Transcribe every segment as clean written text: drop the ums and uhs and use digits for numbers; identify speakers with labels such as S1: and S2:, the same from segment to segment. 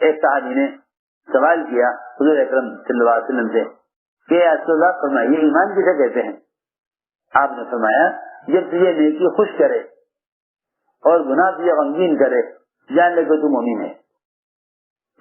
S1: ایک صحابی نے سوال کیا حضور اکرم صلی اللہ علیہ وسلم سے کہ رسول اللہ فرمائیے ایمان کسے کہتے ہیں؟ آپ نے فرمایا جب تجھے نیکی خوش کرے اور گناہ تجھے غمگین کرے جان لے کہ تو مومن ہے.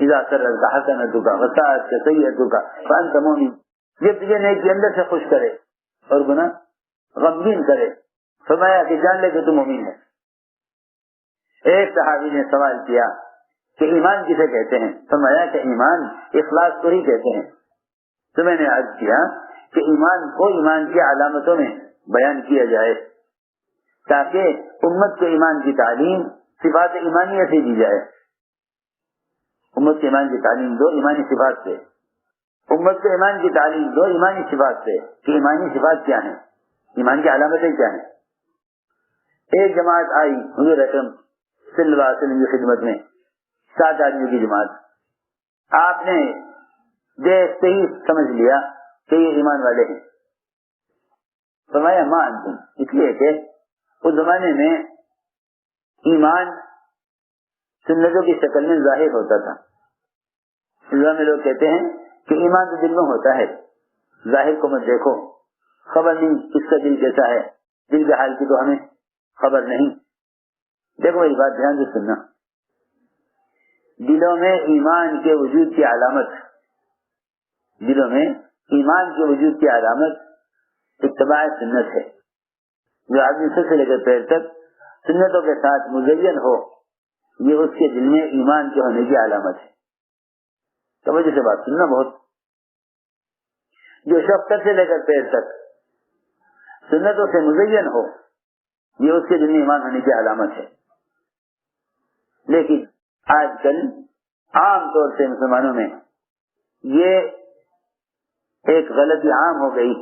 S1: اذا سررت حسنتک وساءت سیئتک فانت مومن. جب تجھے نیکی اندر سے خوش کرے اور گناہ غمگین کرے فرمایا کہ جان لے کہ تو مومن ہے. ایک صحابی نے سوال کیا کہ ایمان کسے کہتے ہیں؟ فرمایا کہ ایمان اخلاص کو ہی کہتے ہیں. تو میں نے عرض کیا کہ ایمان کو ایمان کی علامتوں میں بیان کیا جائے تاکہ امت کو ایمان کی تعلیم صفات ایمانیہ سے دی جائے. امت کو ایمان کی تعلیم دو ایمانی صفات سے, امت کو ایمان کی تعلیم دو ایمانی صفات سے کہ ایمانی صفات کیا ہیں, ایمان کی علامتیں کیا ہیں. ایک جماعت آئی حضور اکرم صلی اللہ علیہ وسلم کی خدمت میں, 7 آدمیوں کی جماعت. آپ نے دیکھتے ہی سمجھ لیا کہ یہ ایمان والے ہیں. فرمایا ما انتم, اس لیے کہ اس زمانے میں ایمان سنتوں کی شکل میں ظاہر ہوتا تھا. اس زمانے میں لوگ کہتے ہیں کہ ایمان تو دل میں ہوتا ہے, ظاہر کو مت دیکھو, خبر نہیں کس کا دل کیسا ہے, دل کے حال کی تو ہمیں خبر نہیں. دیکھو میری بات دھیان سے سننا, دلوں میں ایمان کے وجود کی علامت, دلوں میں ایمان کے وجود کی علامت اتباع سنت ہے. جو آدمی سر سے لے کر پیر تک سنتوں کے ساتھ مزین ہو, یہ اس کے دل میں ایمان کے ہونے کی علامت ہے. توجہ سے بات سننا بہت. جو شخص سر سے لے کر پیر تک سنتوں سے مزین ہو, یہ اس کے دل میں ایمان ہونے کی علامت ہے. لیکن آج کل عام طور سے مسلمانوں میں یہ ایک غلطی عام ہو گئی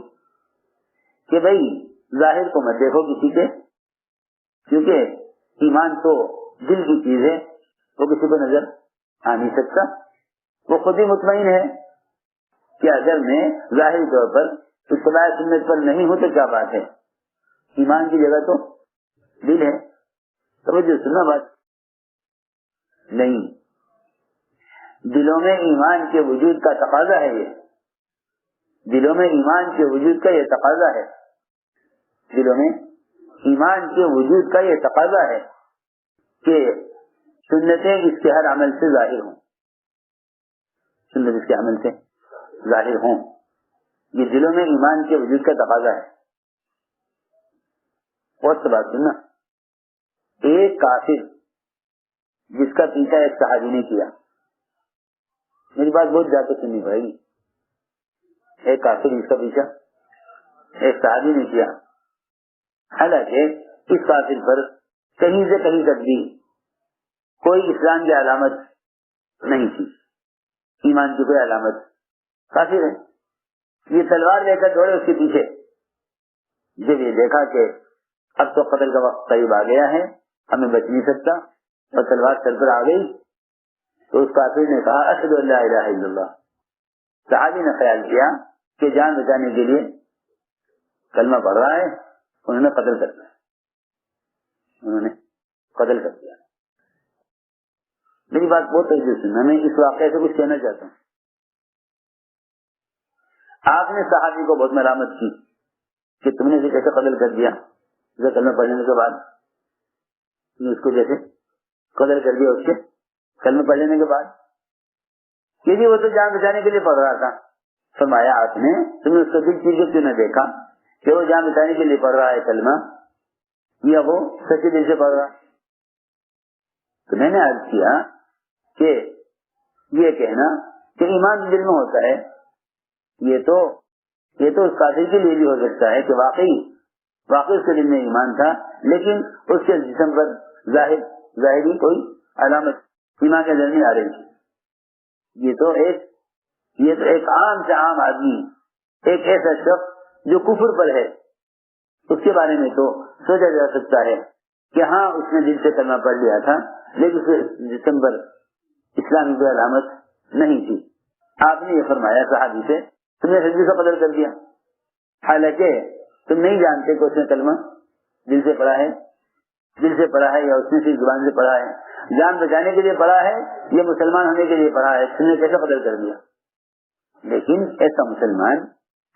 S1: کہ بھئی ظاہر کو مت دیکھو کسی کے, کیونکہ ایمان تو دل کی چیز ہے, وہ کسی کو نظر آ نہیں سکتا. وہ خود ہی مطمئن ہے کہ اگر میں ظاہری طور پر اتباع سنت پر نہیں ہوں تو کیا بات ہے, ایمان کی جگہ تو دل ہے. توجہ سننا بات نہیں, دلوں میں ایمان کے وجود کا تقاضا ہے, یہ دلوں میں ایمان کے وجود کا یہ تقاضا ہے, دلوں میں ایمان کے وجود کا یہ تقاضا ہے کہ سنتیں اس کے ہر عمل سے ظاہر ہوں, سنت اس کے عمل سے ظاہر ہوں. یہ دلوں میں ایمان کے وجود کا تقاضا ہے. اور سے بات سننا, ایک کافر جس کا پیچھا ایک صحابی نے کیا, میری بات بہت جا کے سننی پڑے گی. ایک کافر جس کا پیچھا ایک صحابی نے کیا, حالانکہ اس کافر پر کہیں سے کہیں تک بھی کوئی اسلام کی علامت نہیں تھی, ایمان کی کوئی علامت. کافر ہے, یہ تلوار لے کر دوڑے اس کے پیچھے. جب یہ دیکھا کہ اب تو قتل کا وقت قریب آ گیا ہے, ہمیں بچ نہیں سکتا, اور تلوار سر پر آ گئی, تو اس کافر نے کہا اشہد ان لا الہ الا اللہ. صحابی نے خیال کیا کہ جان بچانے کے لیے کلمہ پڑھ رہا ہے, انہوں نے قتل کر دیا, انہوں نے قتل کر دیا. میری بات بہت توجہ سننا, میں اس واقعے سے کچھ کہنا چاہتا ہوں. آپ نے صحابی کو بہت ملامت کی کہ تم نے اسے کیسے قتل کر دیا, اسے کلمہ پڑھنے کے بعد تم نے اس کو جیسے قتل کر دیا, اس کے کلمہ پڑھ لینے کے بعد. کہ جی وہ تو جان بچانے کے لیے پڑھ رہا تھا. فرمایا آپ نے تم نے اس کو دل چیز کیوں نہ دیکھا کہ وہ جان بچانے کے لیے پڑھ رہا ہے کلمہ, یا وہ سچے دل سے پڑھ رہا. تو میں نے عرض کیا کہ یہ کہنا کہ ایمان دل میں ہوتا ہے, یہ تو اس کافر کے لیے بھی ہو سکتا ہے کہ واقعی اس کے دل میں ایمان تھا, لیکن اس کے جسم پر ظاہری کوئی علامت ایمان کے نظر نہیں آ رہی تھی. یہ تو ایک عام سے عام آدمی, ایک ایسا شخص جو کفر پر ہے, اس کے بارے میں تو سوچا جا سکتا ہے کہ ہاں اس نے دل سے کلمہ پڑھ لیا تھا, لیکن اس کے جسم پر اسلامی کوئی علامت نہیں تھی. آپ نے یہ فرمایا صحابی سے تم نے حجی کا قتل کر دیا, حالانکہ تم نہیں جانتے کہ اس نے کلمہ دل سے پڑھا ہے یا اس نے صرف زبان سے پڑھا ہے. جان بچانے کے لیے پڑھا ہے یا مسلمان ہونے کے لیے پڑھا ہے، تم نے کیسے قتل کر دیا؟ لیکن ایسا مسلمان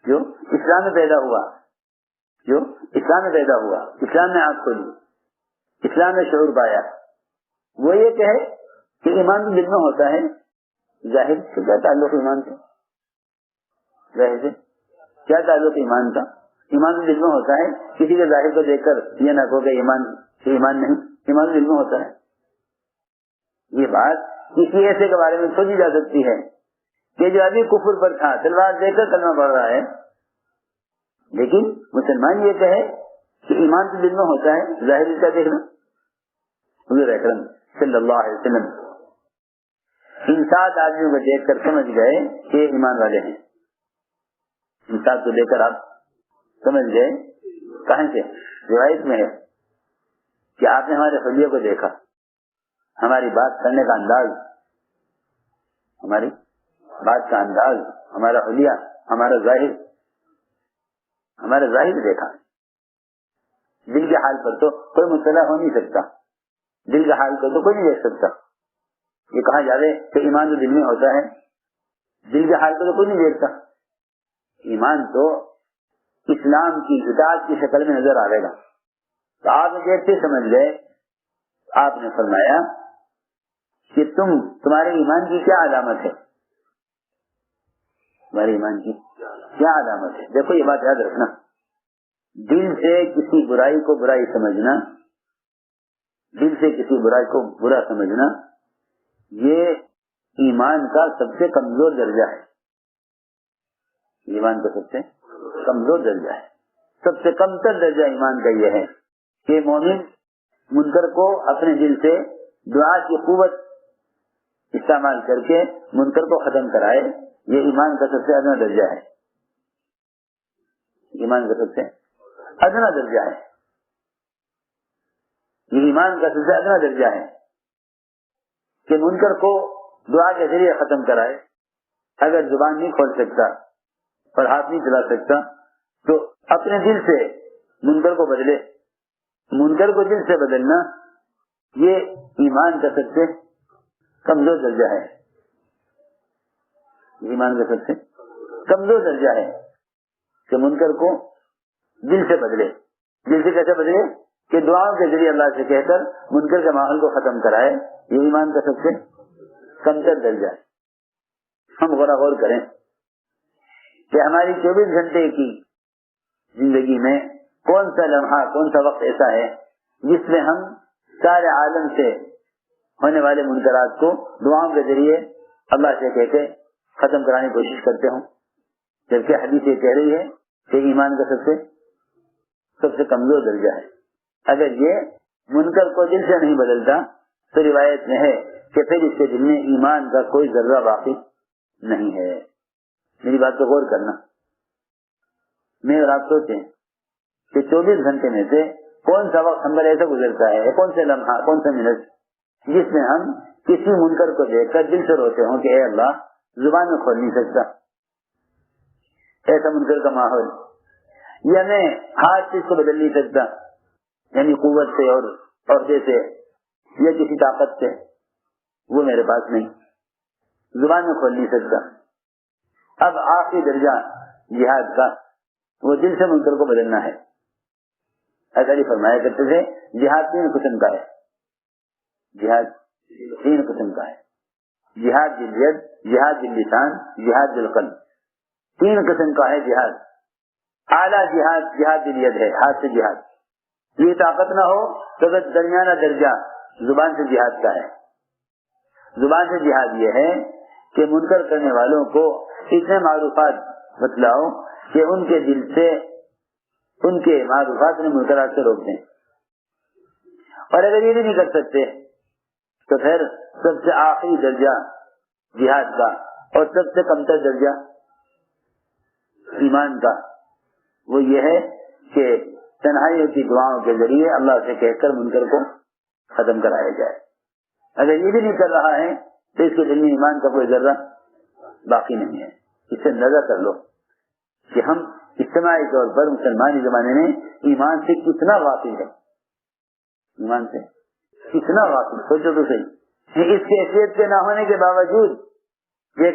S1: جو اسلام میں پیدا ہوا، اسلام میں آنکھ کھولی، اسلام میں شعور پایا، وہ یہ کہے کہ ایمان تو دل میں ہوتا ہے، ظاہر سے کیا تعلق ایمان سے؟ ظاہر سے کیا تعلق ایمان کا؟ ایمان تو دل میں ہوتا ہے، کسی کے ظاہر کو دیکھ کر یہ نہ کہو کہ ایمان نہیں، ایمان تو دل میں ہوتا ہے۔ یہ بات کسی ایسے کے بارے میں سوچی جا سکتی ہے کہ جو ابھی کفر پر تھا، تلوار دے کر کلمہ پڑھ رہا ہے، لیکن مسلمان یہ کہے کہ ایمان تو دل میں ہوتا ہے، ظاہر کا دیکھنا۔ حضور اکرم صلی اللہ علیہ وسلم ان 7 آدمیوں کو دیکھ کر سمجھ گئے کہ ایمان والے ہیں۔ ان 7 کو دیکھ کر آپ سمجھ گئے، کہاں سے؟ روایت میں ہے کہ آپ نے ہمارے حلیے کو دیکھا، ہماری بات کرنے کا انداز، ہمارا حلیہ، ہمارا ظاہر دیکھا۔ دل کے حال پر تو کوئی مطلع ہو نہیں سکتا، دل کے حال کو تو کوئی نہیں دیکھ سکتا۔ یہ کہا جائے کہ ایمان تو دل میں ہوتا ہے، دل کے حال کو تو کوئی نہیں دیکھتا۔ ایمان تو اسلام کی اطاعت کی شکل میں نظر آئے گا۔ تو آپ دیکھتے سمجھ گئے، آپ نے فرمایا کہ تمہارے ایمان کی کیا علامت ہے؟ تمہارے ایمان کی کیا علامت ہے؟ دیکھو یہ بات یاد رکھنا، دل سے کسی برائی کو برائی سمجھنا، دل سے کسی برائی کو برا سمجھنا، یہ ایمان کا سب سے کمزور درجہ ہے۔ ایمان کا سب سے کمزور درجہ ہے، سب سے کم تر درجہ ایمان کا یہ ہے کہ مومن منکر کو اپنے دل سے دعا کی قوت استعمال کر کے منکر کو ختم کرائے۔ یہ ایمان کا سب سے ادنا درجہ ہے، ایمان کا سب سے ادنا درجہ ہے، یہ ایمان کا سب سے ادنا درجہ ہے کہ منکر کو دعا کے ذریعے ختم کرائے۔ اگر زبان نہیں کھول سکتا اور ہاتھ نہیں چلا سکتا تو اپنے دل سے منکر کو بدلے۔ منکر کو دل سے بدلنا یہ ایمان کا سب سے کمزور درجہ ہے، ایمان کا سب سے کمزور درجہ ہے کہ منکر کو دل سے بدلے۔ دل سے کیسے بدلے؟ کہ دعاؤں کے ذریعے اللہ سے کہہ کر منکر کے ماحول کو ختم کرائے۔ یہ ایمان کا سب سے کمتر درجہ ہے۔ ہم غور کریں کہ ہماری 24 گھنٹے کی زندگی میں کون سا لمحہ، کون سا وقت ایسا ہے جس میں ہم سارے عالم سے ہونے والے منکرات کو دعاؤں کے ذریعے اللہ سے کہہ کے ختم کرانے کی کوشش کرتے ہوں، جبکہ حدیث یہ کہہ رہی ہے کہ ایمان کا سب سے کمزور درجہ ہے۔ اگر یہ منکر کو دل سے نہیں بدلتا تو روایت میں ہے کہ پھر اس کے دل میں ایمان کا کوئی ذرہ باقی نہیں ہے۔ میری بات کو غور کرنا، میں اور آپ سوچیں کہ 24 گھنٹے میں سے کون سا وقت ہم پر ایسا گزرتا ہے، کون سے لمحہ، کون سے منٹ جس میں ہم کسی منکر کو دیکھ کر دل سے روتے ہوں کہ اے اللہ، زبان میں کھول نہیں سکتا ایسا منکر کا ماحول، یا میں ہاتھ سے اس کو بدل نہیں سکتا، یعنی قوت سے اور عہدے سے یا کسی طاقت سے، وہ میرے پاس نہیں، زبان میں کھول نہیں سکتا۔ اب آخری درجہ جہاد کا وہ دل سے منکر کو بدلنا ہے۔ ایسا ہی فرمایا کرتے تھے جہاد 3 قسم کا ہے، جہاد 3 قسم کا ہے، جہاد بالید، جہاد باللسان، جہاد بالقلب۔ 3 قسم کا ہے جہاد۔ اعلیٰ جہاد جہاد بالید ہے، ہاتھ سے جہاد۔ یہ طاقت نہ ہو تو بس درمیانہ درجہ زبان سے جہاد کا ہے۔ زبان سے جہاد یہ ہے کہ منکر کرنے والوں کو اتنے معروفات بتلاؤ کہ ان کے دل سے ان کے معروفات نے منکرات سے روک دیں، اور اگر یہ بھی نہیں کر سکتے تو پھر سب سے آخری درجہ جہاد کا اور سب سے کمتر درجہ ایمان کا وہ یہ ہے کہ تنہائیوں کی دعاؤں کے ذریعے اللہ سے کہہ کر منکر کو ختم کرایا جائے۔ اگر یہ بھی نہیں کر رہا ہے تو اس کے دل میں ایمان کا کوئی ذرہ باقی نہیں ہے۔ اس سے اندازہ کر لو کہ ہم اجتماعی طور پر مسلمانی زمانے میں ایمان سے کتنا غافل ہے، ایمان سے کتنا غافل، سوچو تو صحیح، اس کیفیت کے نہ ہونے کے باوجود یہ